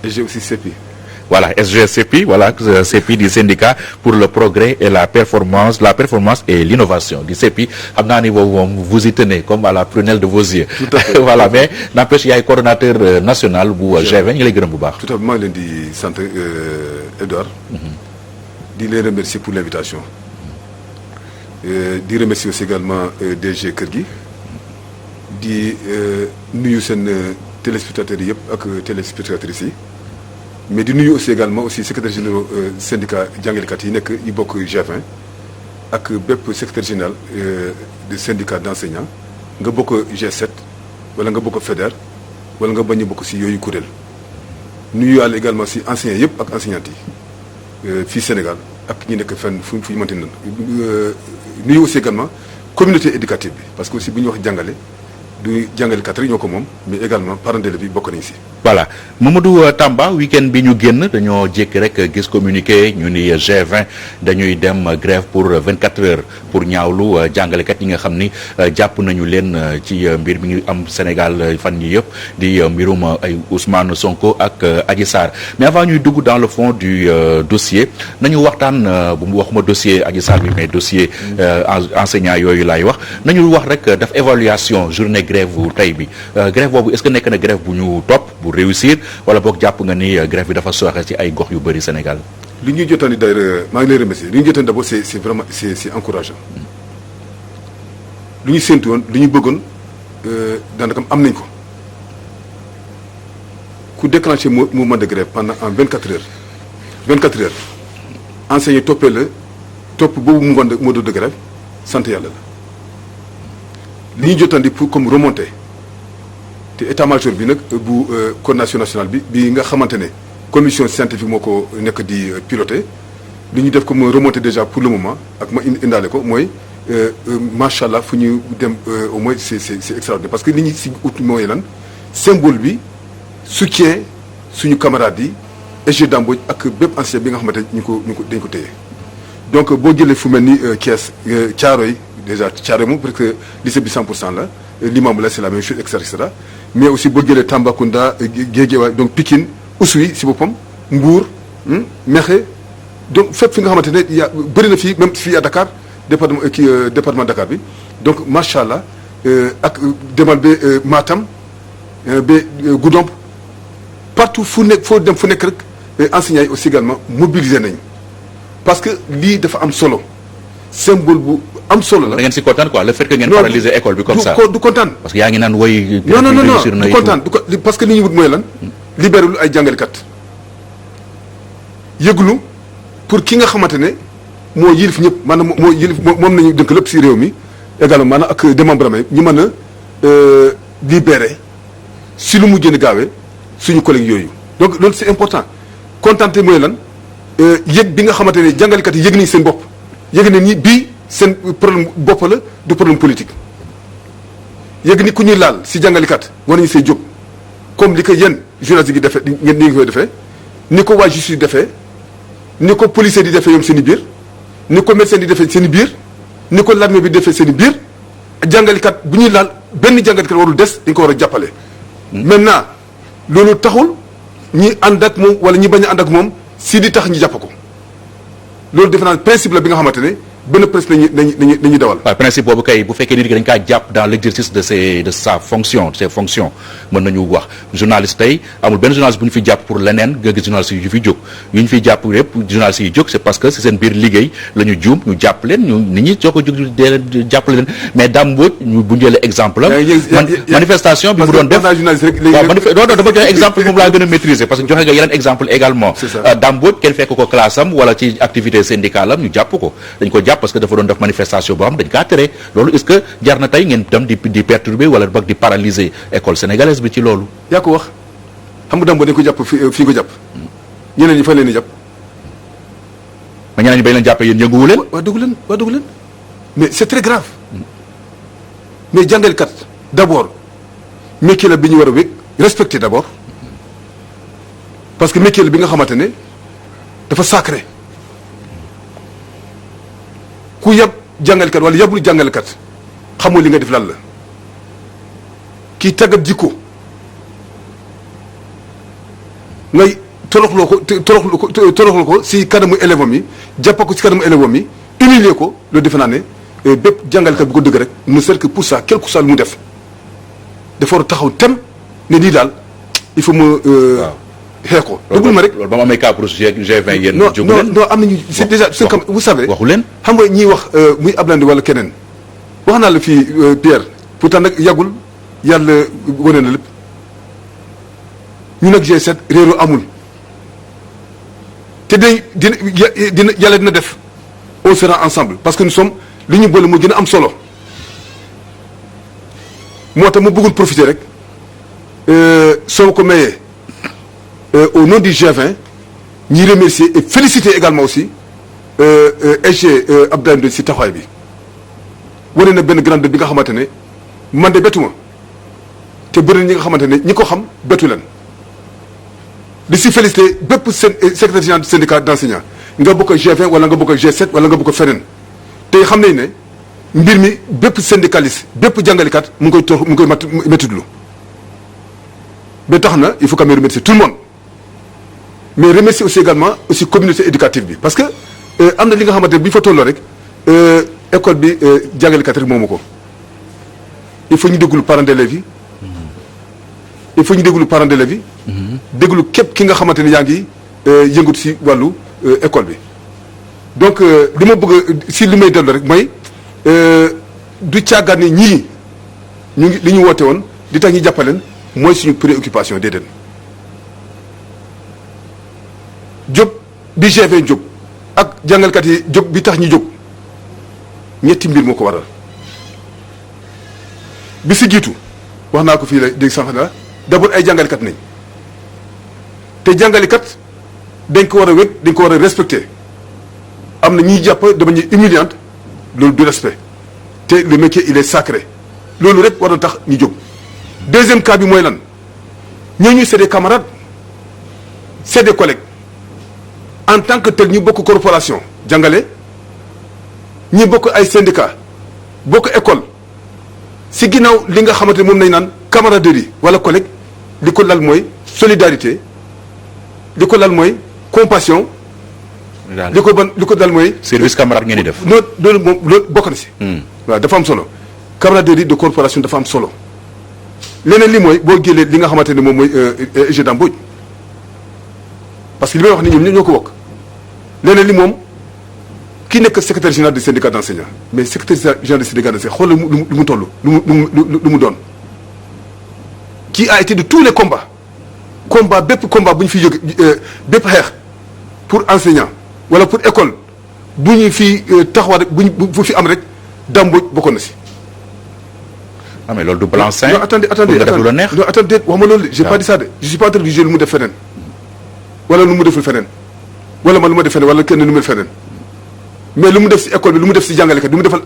Et j'ai aussi CEPI. Voilà, SGCPI, voilà, CEPI du syndicat pour le progrès et la performance et l'innovation du CEPI. Xam naa ni boobu moom vous y tenez comme à la prunelle de vos yeux. Tout à fait. Voilà, mais n'empêche yaay coordonnateur national bu G20 ñu lay gërëm bu baax. Tout à fait, maa ngi leen di sant Edouard. di leen remercier pour l'invitation. di remercier aussi également DG Kër gi. di nuyu seen téléspectateurs yi yëpp ak téléspectatrices yi. mais di nuyu aussi également aussi secrétaire général syndicat jàngalekat yi nekk yi bokk G20 ak bépp secrétaire général de syndicat d'enseignants nga bokk G7 wala nga bokk FEDER wala nga bañ a bokk si yooyu kuréel nuyu yàlla également si enseignants yëpp ak enseignantes yi fii Sénégal ak ñi nekk fenn fu ñu mënti nan nuyu aussi également communauté éducative bi parce que aussi bu ñu wax jàngale du jàngalekat rek ñoo ko moom mais également parents d'élèves bi bokk nañu si. Voilà Mamadou Tamba week-end bi ñu génn dañoo jékki rek gis communiqué ñu ni G20 dañuy dem grève pour 24 heures pour ñaawlu jàngalekat yi nga xam ni jàpp nañu leen ci mbir mi ngi am Sénégal fan yi yëpp di mbirum ay Ousmane Sonko ak Adji Sarr mais avant ñuy dugg dans le fond du dossier nañu waxtaan bu mu waxuma dossier Adji Sarr bi mais dossier enseignant yooyu laay wax nañu wax rek def évaluation journée grève bu tey bi grève boobu est-ce que nekk na grève bu ñu topp bu réussir wala boog jàpp nga ni grève bi dafa sooxe ci ay gox yu bëri Sénégal. li ñuy jottandi d'ailleurs maa ngi lay remercier li ñu jottandi d'abord c'est vraiment c'est encourageant lu ñu séntu woon lu ñu bëggoon daanaka am nañ ko ku déclenché mouvement de grève pendant en 24 heures enseignant toppee la topp boobu mouvement de grève sant yàlla la li ñu jottandi pour comme remonter te état-major bi nag bu coordination nationale bi nga xamante ne commission scientifique moo ko nekk di piloter li ñu def comme remonter déjà pour le moment ak ma indaale ko mooy macha allah fu ñu dem au moins c'est extraordinaire parce que li ñu si ut mooy lan symbole bi soutien suñu camarades yi SG Dambodj ak bépp ancien bi nga xamante dañ ko téye donc boo jëlee fu mel ni Thiès Thiaroye déjà Thiaroye moom parce que lycée bi 100% la Limamou la c'est la même chose et cetera mais aussi boo jëlee Tambacounda Guédiawaye donc Pikine Oussouye si boppam Mbour Mékhé donc fépp fi nga xamante ne y a bëri na fii même fii à Dakar département Dakar bi donc macha allah ak demal ba Matam ba Goudomp partout fu nekk foo dem fu nekk rek enseignants yi aussi également mobilisé nañu parce que lii dafa am solo symbole bu am solo la. da ngeen si kontaan quoi le fait que ngeen paralyser école bi comme ça du kontaan. parce que yaa ngi naan woy. non du kontaan parce que li ñu wut mooy lan. libéré lu ay jàngalekat. yëglu pour ki nga xamante ne moo yilif ñëpp maanaam moo yilif moom nañu dënk lépp si réew mi également maanaam ak démembrement ñu mën a libéré si lu mu gën a gaawee suñu collègues yooyu. donc loolu c'est important kontaante mooy lan yëg bi nga xamante ne jàngalekat yi yëg nañu seen bopp yëg nañ ni bii seen problème bopp la du problème politique yëg ni ku ñuy laal si jàngalekat war nañu see jóg comme li ko yéen journalistes yi defee ngeen ni ngi koy defee ni ko waa justice defee ni ko policier di defee yoom seen i biir ni ko médecin di defee seen i biir ni ko l'armée bi defee seen i biir jàngalekat bu ñuy laal benn jàngalekat warul des dañ ko war a jàppale. maintenant loolu taxul ñi ànd ak moom wala ñi bañ a ànd ak moom si di tax ñi jàpp ko loolu defe naa principe la bi nga xamante ne benn principe lañuy dawal. waaw principe boobu kay bu fekkee nit ki dañ kaa jàpp dans l'exercice de sa fonction de ses fonctions mën nañu wax journaliste tey amul benn journaliste bu ñu fi jàpp pour leneen nga gis journaliste yu fi jóg yu ñu fi jàpp yëpp journaliste yi jóg c'est parce que c'est seen biir liggéey la ñu juum ñu jàpp leen ñu nit ñi soo ko jóg dee jàppale leen mais Dame Mbodj ñu bu njëlee exemple am manifestation bi mu doon def waaw dama joxe exemple moom laa gën a maîtriser parce que joxe nga yeneen exemple également Dame Mbodj kenn fekk ko classe am wala ci activité syndicale am ñu jàpp ko dañ ko parce que dafa doon def manifestation boo xam dañ kaa tere loolu est-ce que jar na tey ngeen dem di perturber wala boog di paralyser école sénégalaise bi ci loolu. yaa ko wax xam nga Dame dañ ko jàpp fii ko jàpp ñeneen ñi fa leen di jàpp. ma ñeneen ñi bañ leen jàppee yéen yënguwu leen. waa dugg leen mais c'est très grave mais jàngalekat d'abord métier la bi ñu war a wéeg respecter d'abord parce que métier la bi nga xamante ne dafa sacré. ku yab jàngalekat wala yabul jàngalekat xamoo li nga def lan la kii tàggat jikko ngay toroxloo ko si kanamu élève am yi jàpp ko si kanamu élève am yi humilier ko loolu defe naa ne bépp jàngalekat bu ko dëgg rek ne serait que pour ça quel que soit lu mu def dafa war a taxaw tem ne lii daal il faut mu xeex ko. dëggul ma rek loolu ba mu amee cas pour G20 yéen. non am nañu c'est déjà c'est comme vous savez. waxu leen xam nga ñiy wax muy Abdoulaye wala keneen wax naa la fii Pierre pourtant nag yàggul yàlla wane na lépp ñu nag G7 réeroo amul te dina yàlla dina def on sera ensemble parce que nous sommes li ñu boole moo gën a am solo moo tax ma bëggul profiter rek soo ko mayee au nom du G20 ñi remercier et féliciter également aussi SG Abdoulaye Ndoye si taxawaay bi wane na benn grande bi nga xamante ne man de bettu ma te bëri na ñi nga xamante ne ñi ko xam bettu leen di si féliciter bépp secrétaire général du syndicat d'enseignants nga bokk G20 wala nga bokk G7 wala nga bokk feneen te xam nañ ne mbir mi bépp syndicaliste bépp jàngalekat mu ngi koy méttitlu ba tax na il faut quand même remercier tout le monde mais remercier aussi également aussi communauté éducative bi parce que am na li nga xamante ne bi ñu fa tolloo rek école bi jàngalekat rek moomu ko il faut ñu déglu parents d'élèves yi il faut ñu déglu parents d'élèves yi déglu képp ki nga xamante ne yaa ngi yëngatu si wàllu école bi donc li ma bëgg si li may dellu rek mooy du càggaan ni ñii ñu ngi li ñu woote woon di tax ñu jàppaleen mooy suñu préoccupation déedéet jóg bi G20 jóg ak jàngalkat yi jóg bi tax ñu jóg ñetti mbir moo ko waral bi si jiitu wax naa ko fii la dégg sànq na d'abord ay jàngalekat nañ te jàngalekat dañ ko war a wég dañ ko war a respecter am na ñuy jàpp de manière humiliante loolu du respect te le métier il est sacré loolu rek war na tax ñu jóg. deuxième cas bi mooy lan ñooñu c'est des camarades c'est des collègues en tant que tel ñu bokk corporation jàngale ñi bokk ay syndicat bokk école si ginnaaw li nga xamante ne moom nañ naan camaraderie wala collègue li ko lal mooy solidarité li ko lal mooy compassion. li ko dal mooy. service camarade ngeen di def. loolu moom loolu bokk na si. waaw dafa am solo camaraderie de corporation dafa am solo leneen li mooy boo génnee li nga xamante ne moom mooy EG Dambodj parce que li may wax ni ñoom ñoo ko bokk leneen li moom ki nekk secrétaire général du syndicat d'enseignants mais secrétaire général du syndicat d'enseignants xoolal lu mu toll lu mu doon qui a été de tous les combats bépp combat bu ñu fi jóge bépp xeex pour enseignant wala pour école bu ñu fi taxawaat rek bu fi am rek Dambodj bokkoon na si. ah mais loolu du blanc-seing. non attendez non attendez wax ma loolu j'ai pas dit ça de je suis pas en train de juger lu mu def feneen wala lu mu deful feneen wala man lu ma def feneen wala kenn lu mu def feneen mais lu mu def si école bi lu mu def si jàngalekat lu mu defal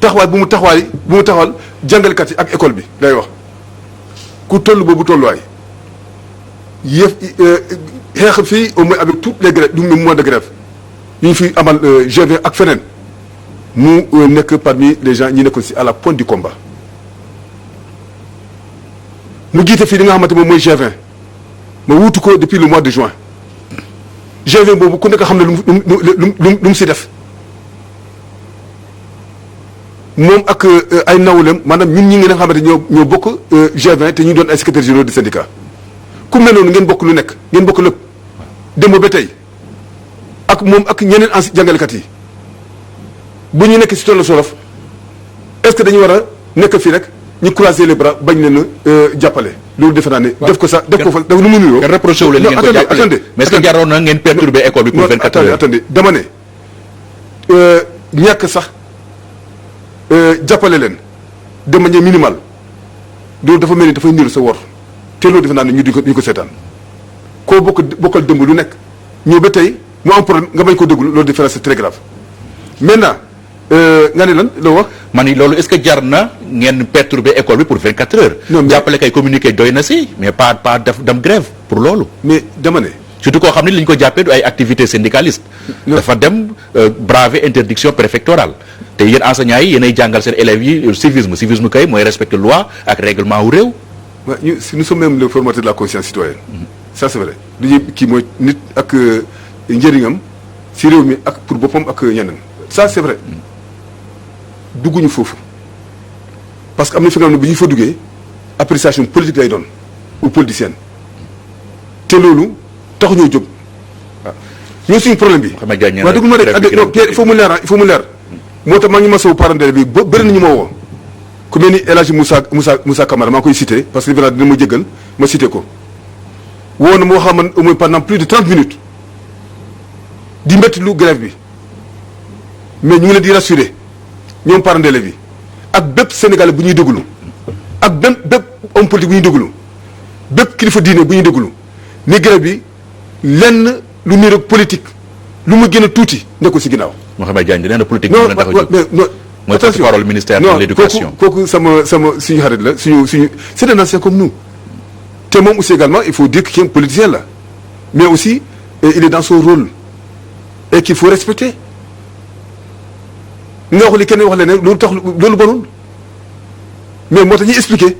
taxawaay bu mu taxawal jàngalekat yi ak école bi lay wax ku toll boobu tolluwaay yëf xeex fii au moins avec toutes les grèves du mois de grève ñu fi amal G20 ak feneen mu nekk parmi les gens ñi nekkoon si à la pointe du combat mu jiite fii li nga xamante moom mooy G20 ma wuutu ko depuis le mois de juin G20 boobu ku nekk xam ne lu mu si def moom ak ay nawlem maanaam ñun ñi nga xamante ñoo bokk G20 te ñu doon ay secrétaires généraux du syndicat ku mel noonu ngeen bokk lu nekk ngeen bokk lépp démb ba tey ak moom ak ñeneen jàngalekat yi bu ñu nekk si tollu solof est-ce que dañu war a nekk fii rek ñu croiser les bras bañ leen a jàppale loolu defe naa ne. def ko sax def ko fa def lu mu nuyoo. kenn reproché wu leen ngeen ko jàppale mais est-ce que jaroon na ngeen perturber école bi pour 24 heures. attendez dama ne ñàkk sax jàppale leen de manière minimale loolu dafa mel ni dafay niru sa wor te loolu defe naa ne ñu duñ ko seetaan koo bokkal dëmb lu nekk ñëw ba tey mu am problème nga bañ ko déglu loolu defe naa c'est très grave maintenant nga ne lan loo wax. man ni loolu est-ce que jar na ngeen perturber école bi pour 24 heures. non mais jàppale kay communiquer doy na si mais pas def dem grève pour loolu. mais dama ne. surtout koo xam ne li ñu ko jàppee du ay activités syndicalistes. dafa dem braver interdiction préfectorale. te yéen enseignants yi yéenay jàngal seen élèves yi civisme kay mooy respecter loi ak règlement wu réew. waaw nous sommes même le formateur de la conscience citoyenne. ça c'est vrai dañuy kii mooy nit ak njëriñam si réew mi ak pour boppam ak ñeneen ça c'est vrai dugguñu foofu parce que am na fi nga xam ne bu ñu fa duggee appréciation politique lay doon ou politicienne te loolu taxu ñoo jóg waaw ñoo suñu problème bi. xam nga waaw dëgg ma rek non Pierre il faut mu leer il faut mu leer moo tax maa ngi masawu parandel bi ba bëri na ñu ma woo ku mel ni El Hadji Moussa Camara maa koy cité parce que dina ma jéggal ma cité ko woo na moo xam man au moins pendant plus de 30 minutes di métti lu grève bi mais ñu ngi leen di rassurer ñoom parandel bi ak bépp Sénégalais bu ñuy déglu ak bépp homme politique bu ñuy déglu bépp kilifa diine bu ñuy déglu ni grève bi lenn lu niroog politique lu mu gën a tuuti nekkul si ginnaaw. Mouhamed Diagne nee na politique. non non mooy porte-parole ministère de l'éducation. kooku sama suñu xarit la suñu c'est des anciens comme nous te moom aussi également il faut dire qu'il est un politicien là mais aussi il est dans son rôle et qu'il faut respecter nga wax li kenn wax leneen loolu tax loolu bonul mais moo tax ñuy expliquer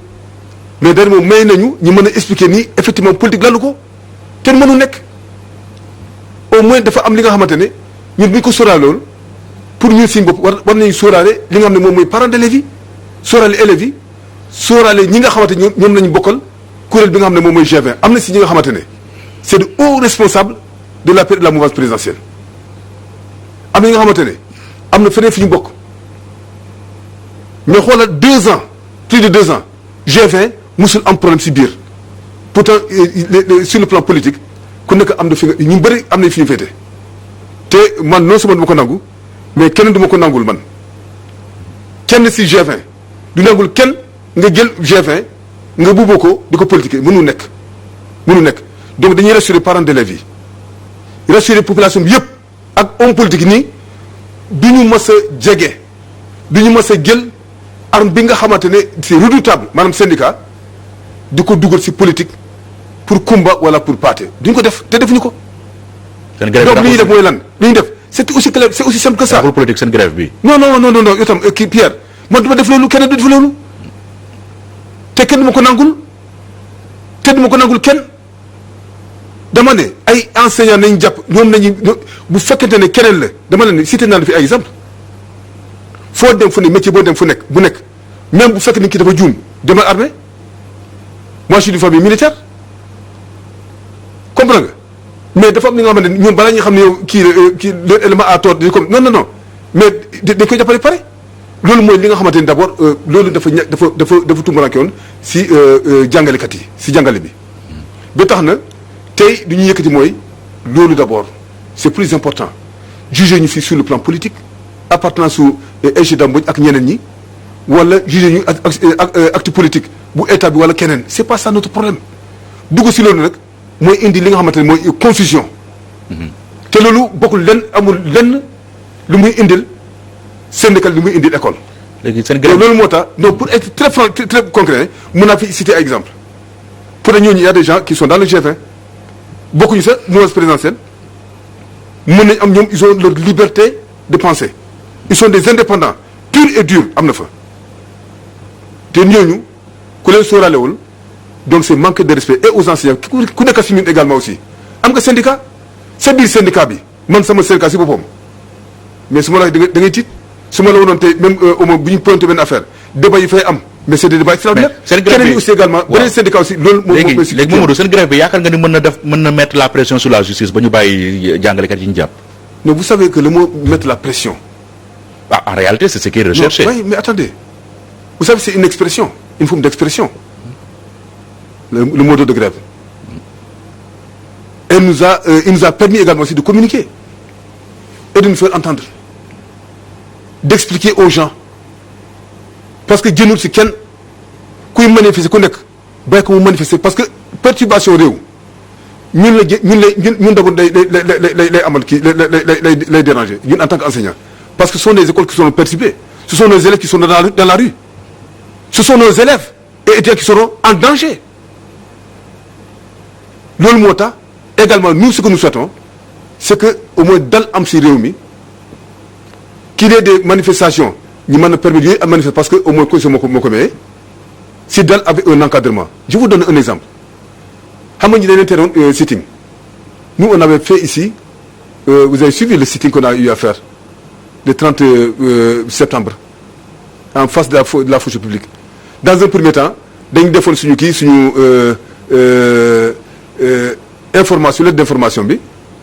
mais dañ moom may nañu ñu mën a expliquer ni effectivement politique lalu ko kenn mënu nekk au moins dafa am li nga xamante ne ñun bu ñu ko sóoraale loolu pour ñun suñu bopp war nañu sóoraale li nga xam ne moom mooy parents d'élèves yi sóoraale élèves yi sóoraale ñi nga xamante ne ñoom lañu bokkal kuréel bi nga xam ne moom mooy G20 am na si ñi nga xamante ne c'est de hauts responsables de la mouvance présidentielle am na ñi nga xamante ne am na feneen fi ñu bokk mais xoolal 2 ans plus de 2 ans G20 musul am problème si biir pourtant sur le plan politique ku nekk am na fi nga ñu bëri am nañ fi ñu féete te man non seulement du ma ko nangu mais kenn du ma ko nangul man kenn si G20 du nangul kenn nga jël G20 nga buuboo ko di ko politiquer mënu nekk donc dañuy rassurer parents d'élèves yi rassurer population bi yëpp ak homme politique nii du ñu mës a jege du ñu mës a jël arme bi nga xamante ne c'est redoutable maanaam syndicat di ko dugal si politique pour kumba wala pour paate duñ ko def te defuñu ko. seen grève donc li ñuy def mooy lan li ñuy def c'est aussi clair c'est aussi simple que ça. pour politique seen grève bi. non yow tam kii Pierre man du ma def loolu kenn du def loolu te kenn du ma ko nangul kenn dama ne ay enseignants nañ jàpp ñoom nañu bu fekkente ne keneen la dama ne cité naa fi ay exemple foo dem fu ne métier boo dem fu nekk bu nekk même bu fekk ni kii dafa juum demal armée moi je suis d'une famille militaire comprends nga mais dafa am li nga xamante ne ñoom balaa ñuy xam ne yow kii l'élément à tort di comme non mais dañ koy jàppale pare loolu mooy li nga xamante ni d'abord loolu dafa tumuraanke woon si jàngalekat yi si jàngale bi ba tax na tey du ñu yëkkati mooy loolu d'abord c'est plus important juger ñu fii sur le plan politique appartenance su Aïssata Mbodj ak ñeneen ñi wala juger ñu ak acte politique bu état bi wala keneen c'est pas ça notre problème dugg si loolu nag mooy indi li nga xamante ne mooy confusion te loolu bokkul amul lenn lu muy indil syndical lu muy indil école. léegi seen grève loolu moo tax non pour être très franc très concret mën naa fi citer ay exemple pour que ñooñu y a des gens qui sont dans le G20 bokkuñu sa mouvance présidentielle mën nañ am ñoom ils ont leur liberté de penser ils sont des indépendants purs et durs am na fa te ñooñu ku leen sóoraalewul donc c'est manque de respect et aux enseignants ku nekk si ñun également aussi am nga syndicat sa biir syndicat bi man sama syndicat si boppam mais su ma la waxee da ngay tiit su ma la wonoon tey même au moins bu ñu pointé benn affaire débat yi fay am mais c'est des débats extraordinaires. seen grève bi keneen aussi également beneen syndicat aussi loolu moom léegi Mamadou seen grève bi yaakaar nga ni mën na mettre la pression sur la justice ba ñu bàyyi jàngalekat yi ñu jàpp. non vous savez que le mot mettre la pression. ah en réalité c'est ce qui est recherché. oui mais attendez vous savez c'est une expression une forme d'expression le mot de grève. Et il nous a permis également aussi de communiquer et de nous faire entendre d'expliquer aux gens parce que jënul si kenn kuy manifester ku nekk bàyyi ko mu manifester parce que perturbation réew ñun d'abord lay amal kii lay déranger ñun en tant qu'enseignant parce que ce sont des écoles qui sont perturbées ce sont nos élèves qui sont dans la rue ce sont nos élèves et étudiants qui seront en danger loolu moo tax également nous ce que nous souhaitons c'est que au moins dal am si réew mi qu'il y ait des manifestations ñu mën a permettre yooyu am manifester parce que au moins condition moo ko mayee si dal avec un encadrement je vous donne un exemple xam nga ñu dañu teroon sitting nous on avait fait ici vous avez suivi le sitting qu'on a eu à faire le 30 septembre en face de la fonction publique dans un premier temps dañu defoon suñu information lettre d'information bi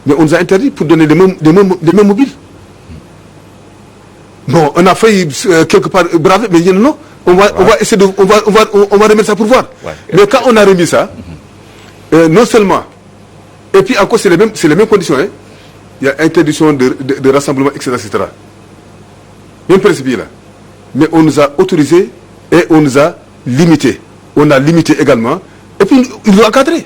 mais on nous a interdit pour donner les mêmes mobiles bon on a failli quelque part braver mais non on va essayer de on va remettre ça pour voir mais quand on a remis ça non seulement et puis encore c'est les mêmes conditions hein. Il y a interdiction de rassemblement etc même principe yi là mais on nous a autorisé et on nous a limité on a limité également et puis ils nous ont encadré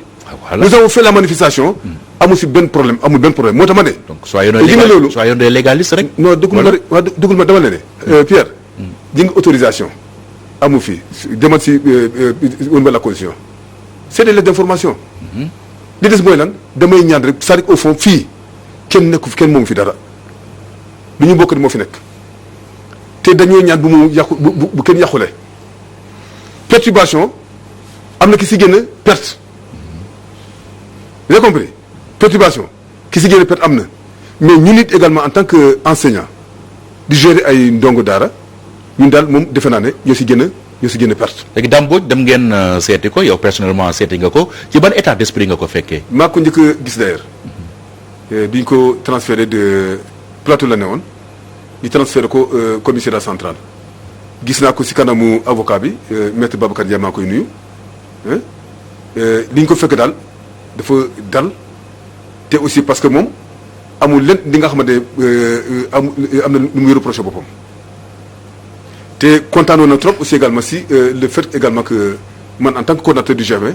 nous avons fait la manifestation amul si benn problème moo tax ma ne donc soyons des légalistes rek non dugul ma dama ne Pierre ji nga autorisation amu fi demal si au niveau de la constitution c'est des lettres d'information li des mooy lan damay ñaan rek c'est-à-dire au fond fii kenn nekku fi kenn moomu fi dara lu ñu bokk di moo fi nekk te dañoo ñaan bu mu yàqu bu kenn yàqule perturbation am na ki si génn perte vous avez compris perturbation ki si génn perte am na mais ñu nit également en tant que enseignant di gérer ay ndongo daara ñun daal moom defe naa ne ñoo si génn perte. léegi Dame Mbodj dem ngeen seeti ko yow personnellement seeti nga ko ci ban état d'esprit nga ko fekkee. maa ko njëkk a gis d'ailleurs bi ñu ko transféré de plateau la ne woon ñu transféré ko commissariat central gis naa ko si kanamu avocat bi maître Babacar Ndiaye maa koy nuyu li ñu ko fekk daal dafa dal te aussi parce que moom amul lenn li nga xamante am na lu muy reproché boppam te kontaanoon na trop aussi également si le fait également que man en tant que coordinateur du G20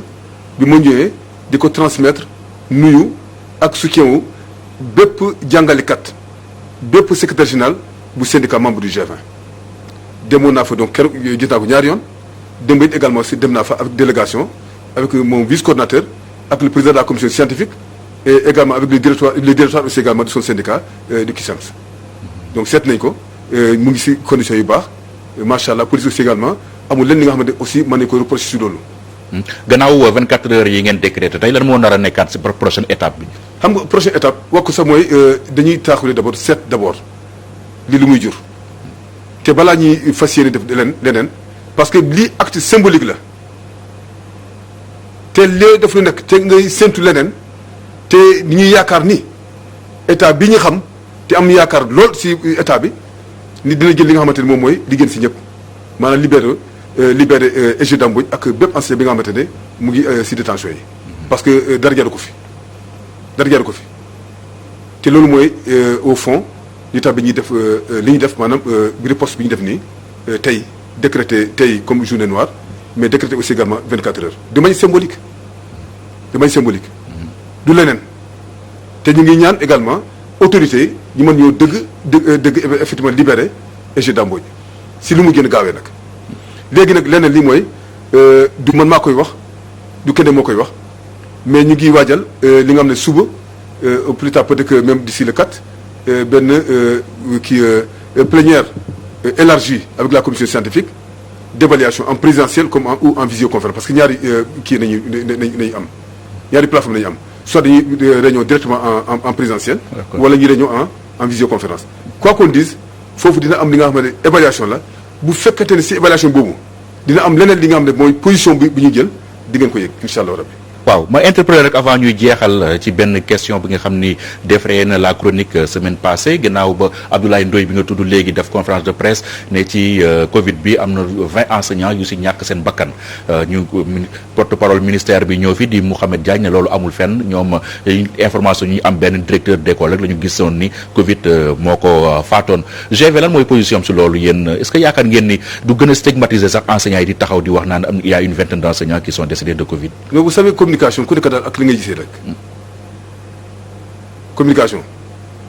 bi ma ñëwee di ko transmettre nuyu ak soutien wu bépp jàngalekat bépp secrétaire général bu syndicat membre du G20 demoon naa fa donc keroog gis naa ko ñaari yoon démb it également si dem naa fa avec délégation avec mon vice-coordinateur ak le président de la commission scientifique et également avec le directeur aussi également de son syndicat du CUSEMS donc seet nañ ko mu ngi si conditions yu baax macha allah police aussi également amul lenn li nga xamante aussi mën nañu ko reprocher si loolu. gannaaw 24 heures yi ngeen décrété tey lan moo nar a nekkaat si prochaine étape bi. xam nga prochaine étape wax ko sax mooy dañuy taaxule d'abord seet d'abord lii lu muy jur te balaa ñuy fas yéene def leneen parce que lii acte symbolique la te lee daf lu nekk te ngay séntu leneen te ñuy yaakaar ni état bi ñu xam te am yaakaar lool si état bi ni dina jël li nga xamante ni moom mooy li gën si ñëpp maanaam libéré EG Dame Mbodj ak bépp enseignant bi nga xamante ne mu ngi si détention yi parce que dara jaru ko fi te loolu mooy au fond li tax bi ñuy def li ñuy def maanaam riposte bi ñu def nii tey décrété tey comme journée noire mais décrété aussi également 24 heures de manière symbolique du leneen te ñu ngi ñaan également autorités yi ñu mën ñoo dëgg effectivement libéré EG Dame Mbodj si lu mu gën a gaawee nag léegi nag leneen li mooy du man maa koy wax du keneen moo koy wax mais ñu ngi waajal li nga xam ne suba au plus tard peut-être que même d'ici le 4 benn plénière élargie avec la commission scientifique d'évaluation en présentiel comme ou en visioconférence parce que ñaari kii nañu am ñaari plateforme nañu am soit dañuy réunion directement en présentiel wala ñuy réunion en visioconférence quoi qu'on dise foofu dina am li nga xam ne évaluation la bu fekkate ne si évaluation boobu dina am leneen li nga xam ne mooy position bi ñu jël di ngeen ko yëg incha allah rabbi waaw ma interpellé rek avant ñuy jeexal ci benn question bi nga xam ni défrayé na la chronique semaine passée gannaaw ba Abdoulaye Ndoye bi nga tudd léegi def conférence de presse ne ci Covid bi am na 20 enseignants yu si ñàkk seen bakkan ñu porte-parole ministère bi ñëw fi di Mouhamed Diagne ne loolu amul fenn ñoom information ñu am benn directeur d'école rek la ñu gisoon ni Covid moo ko faatoon GV lan mooy position am si loolu yéen est-ce que yaakaar ngeen ni du gën a stigmatiser sax enseignants yi di taxaw di wax naan il y a une vingtaine d'enseignants qui sont décédés de Covid. mais vous savez communication ku nekk daal ak li ngay gisee rek communication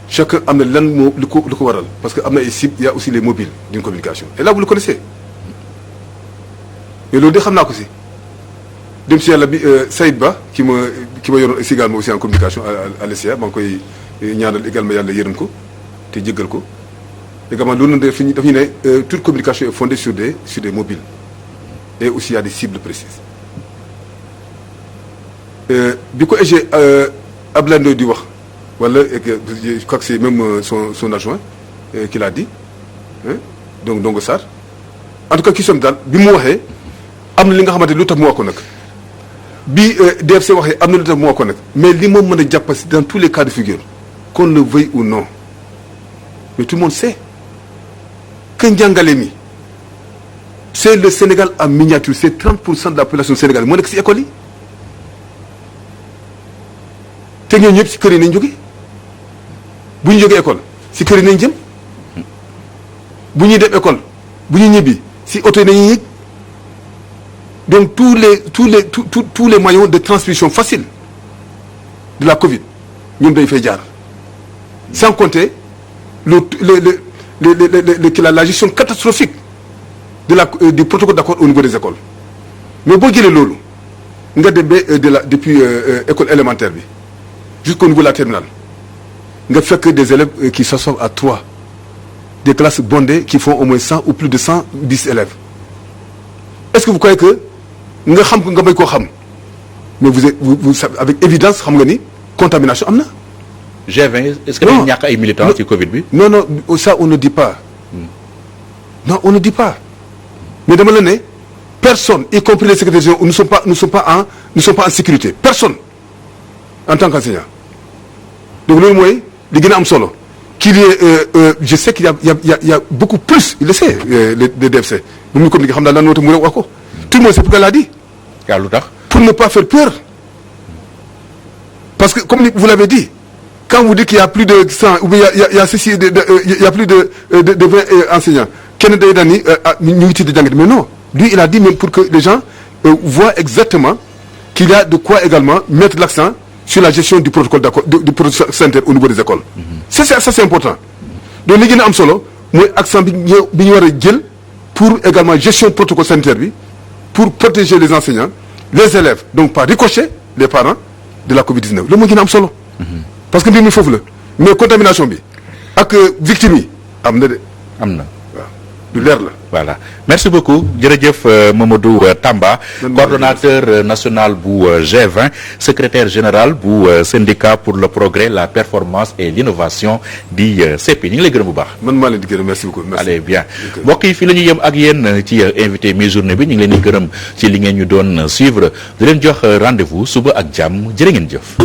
chacun am na lan moo lu ko waral parce que am na ay cibles il y a aussi les mobiles d'une communication et là vous le connaissez mais loolu de xam naa ko si dem si yàlla bi Saïd Ba ki ma yoroon aussi également aussi en communication à l'ESIA maa ngi koy ñaanal également yàlla yërëm ko te jéggal ko également loolu daf ñu ne toute communication est fondée sur des mobiles et aussi il y a des cibles précises bi ko EG Abdoulaye Ndoye di wax wala je crois que c'est même son adjoint qui l'a dit donc Ndongo Sarr en tout cas ki som daal bi mu waxee am na li nga xamante lu tax mu wax ko nag bi DFC waxee am na lu tax mu wax ko nag mais li ma mën a jàpp dans tous les cas de figure qu'on le veuille ou non mais tout le monde sait que njàngale mi c'est le Sénégal en miniature c'est 30% de la population sénégalaise moo nekk ci école yi te ñooñu ñëpp ci kër yi nañ jóge bu ñu jógee école ci kër yi nañ jëm bu ñuy dem école bu ñu ñibbi ci oto yi nañuy yëg donc tous les moyens de transmission facile de la Covid ñoom dañ fay jaar sans compter la gestion catastrophique du protocole d'accord au niveau des écoles mais boo jëlee loolu nga dem ba depuis école élémentaire bi jusqu'au niveau de la terminale nga fekk des élèves qui s'assoient à 3 des classes bondées qui font au moins 100 ou plus de 110 élèves est-ce que vous croyez que nga xam ko nga bay koo xam mais vous savez avec évidence xam nga ni contamination am na. G20 est-ce que dañu ñàkk ay militants ci Covid bi. non ça on ne dit pas. Non on ne dit pas mais dama la ne personne y compris les secrétaires généraux ne sont pas en sécurité personne en tant qu'enseignant donc loolu mooy li gën a am solo qu'il y ait je sais qu'il y a beaucoup plus il le sait les DFC moom ñu communiqué xam naa lan moo tax mu wax ko tout le monde sait pourquoi l'a dit. yaa lu tax. pour ne pas faire peur parce que comme vous l'avez dit quand vous dites qu'il y a plus de 100 ou bien il y a ceci il y a plus de 20 enseignants kenn day daan ni ñu ngi ci di jàngate mais non lui il a dit même pour que les gens voient exactement qu'il y a de quoi également mettre l'accent sur la gestion du protocole d'accord du protocole sanitaire au niveau des écoles. ça c'est important donc li gën a am solo mooy accent bi ñu war a jël pour également gestion protocole sanitaire bi pour protéger les enseignants les élèves donc par ricochet les parents de la Covid-19 loolu moo gën a am solo. parce que mbir mi foofu la mais contamination bi ak victimes yi am na de. am na waaw lu leer la. voilà merci beaucoup jërëjëf Mamadou Tamba coordonnateur national bu G20 secrétaire général bu syndicat pour le progrès la performance et l'innovation di CEPI ñu ngi lay gërëm bu baax. man maa leen di gërëm merci beaucoup. merci allez bien mbokk yi fii la ñu yem ak yéen ci invité mi-journée bi ñu ngi leen di gërëm ci li ngeen ñu doon suivre di leen jox rendez-vous suba ak jàmm jërë ngeen jëf.